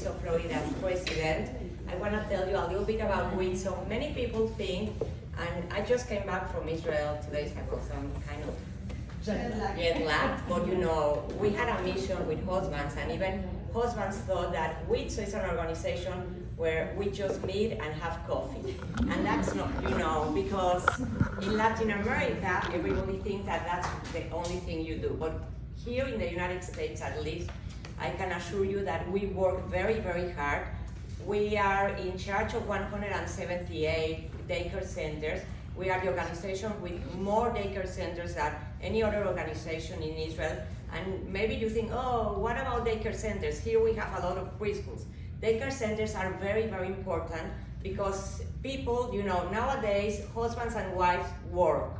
WIZO Florida's president. I want to tell you a little bit about WIZO. Many people think, and I just came back from Israel 2 days ago, so I'm kind of jet lagged, but you know, we had a mission with husbands, and even husbands thought that WIZO is an organization where we just meet and have coffee. And that's not, you know, because in Latin America, everybody thinks that that's the only thing you do. But here in the United States, at least, I can assure you that we work very, very hard. We are in charge of 178 daycare centers. We are the organization with more daycare centers than any other organization in Israel. And maybe you think, oh, what about daycare centers? Here we have a lot of preschools. Daycare centers are very, very important because people, you know, nowadays, husbands and wives work.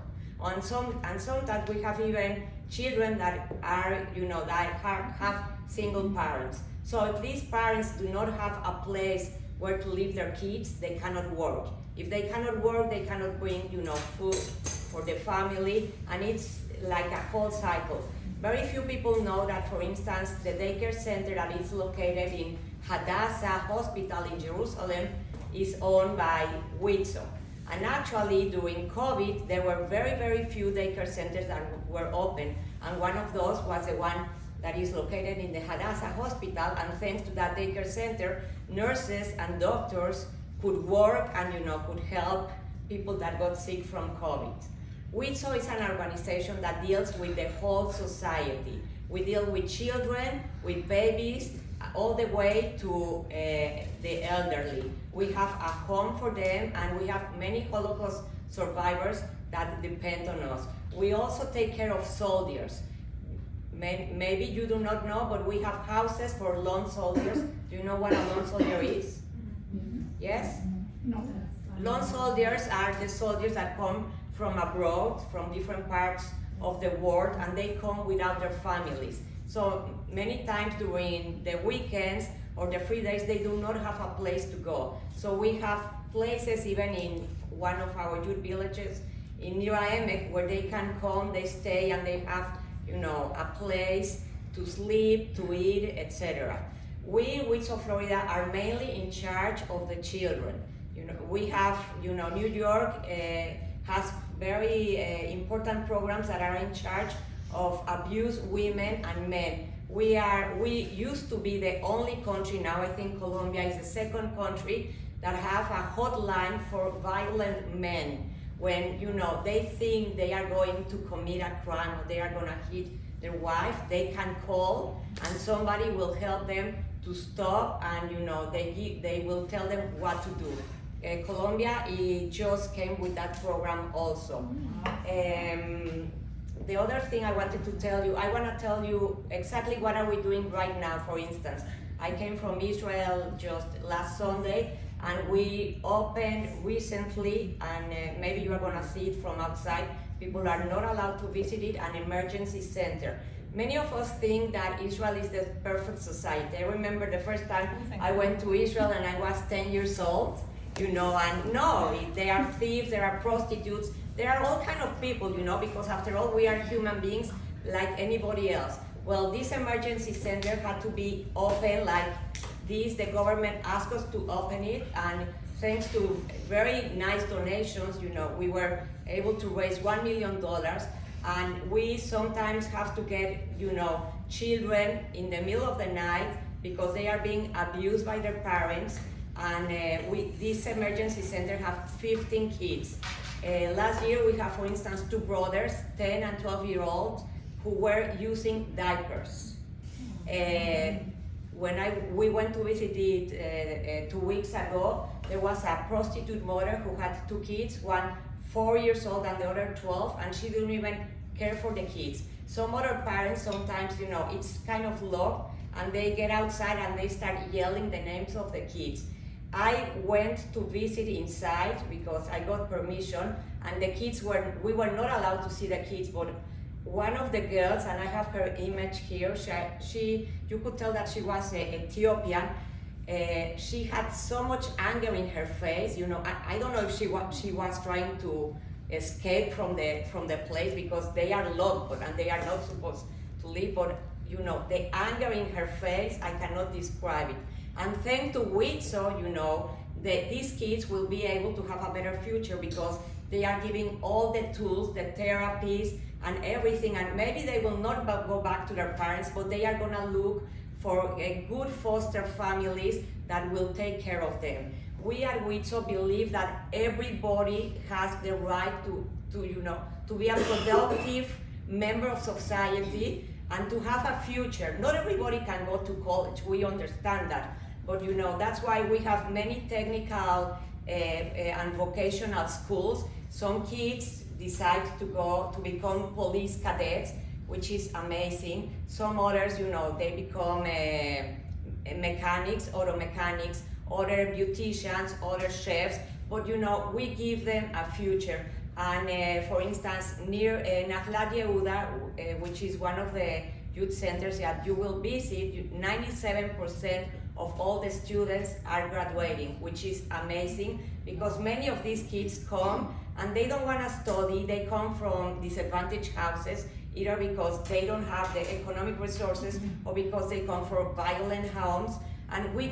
And sometimes we have even children that are, you know, that have single parents. So if these parents do not have a place where to leave their kids, they cannot work. If they cannot work, they cannot bring, you know, food for the family, and it's like a whole cycle. Very few people know that, for instance, the daycare center that is located in Hadassah Hospital in Jerusalem is owned by WIZO. And actually, during COVID, there were very, very few daycare centers that were open. And one of those was the one that is located in the Hadassah Hospital. And thanks to that daycare center, nurses and doctors could work and, you know, could help people that got sick from COVID. WIZO is an organization that deals with the whole society. We deal with children, with babies, all the way to the elderly. We have a home for them, and we have many Holocaust survivors that depend on us. We also take care of soldiers. Maybe you do not know, but we have houses for lone soldiers. Do you know what a lone soldier is? Yes? No. Lone soldiers are the soldiers that come from abroad, from different parts of the world, and they come without their families. So many times during the weekends or the free days, they do not have a place to go. So we have places even in one of our youth villages in Niraemek where they can come, they stay, and they have, you know, a place to sleep, to eat, etc. We in WIZO Florida are mainly in charge of the children. You know, we have, you know, New York has very important programs that are in charge of abused women and men. We used to be the only country, now I think Colombia is the second country, that have a hotline for violent men. When, you know, they think they are going to commit a crime or they are gonna hit their wife, they can call and somebody will help them to stop, and, you know, they will tell them what to do. Colombia just came with that program also. The other thing I wanted to tell you, I want to tell you exactly what are we doing right now. For instance, I came from Israel just last Sunday, and we opened recently, and maybe you are going to see it from outside. People are not allowed to visit it, an emergency center. Many of us think that Israel is the perfect society. I remember the first time I went to Israel and I was 10 years old, you know, and no, there are thieves, there are prostitutes, there are all kind of people, you know, because after all, we are human beings like anybody else. Well, this emergency center had to be open like this. The government asked us to open it, and thanks to very nice donations, you know, we were able to raise $1 million. And we sometimes have to get, you know, children in the middle of the night because they are being abused by their parents. And this emergency center have 15 kids. Last year we have, for instance, 2 brothers, 10 and 12-year-olds, who were using diapers. When we went to visit it 2 weeks ago, there was a prostitute mother who had 2 kids, one 4 years old and the other 12, and she didn't even care for the kids. Some other parents sometimes, you know, it's kind of locked, and they get outside and they start yelling the names of the kids. I went to visit inside because I got permission, and the kids we were not allowed to see the kids, but one of the girls, and I have her image here, you could tell that she was Ethiopian. She had so much anger in her face, you know. I don't know if she was trying to escape from the place because they are locked and they are not supposed to leave, but you know, the anger in her face, I cannot describe it. And thanks to WIZO, you know, these kids will be able to have a better future because they are giving all the tools, the therapies, and everything, and maybe they will not go back to their parents, but they are gonna look for a good foster families that will take care of them. We at WIZO believe that everybody has the right to be a productive member of society and to have a future. Not everybody can go to college, we understand that, but you know, that's why we have many technical and vocational schools. Some kids decide to become police cadets, which is amazing. Some others, you know, they become mechanics, auto mechanics, other beauticians, other chefs, but you know, we give them a future. And for instance, near Nakhlat Yehuda, which is one of the youth centers that you will visit, 97% of all the students are graduating, which is amazing because many of these kids come and they don't want to study. They come from disadvantaged houses, either because they don't have the economic resources or because they come from violent homes. And we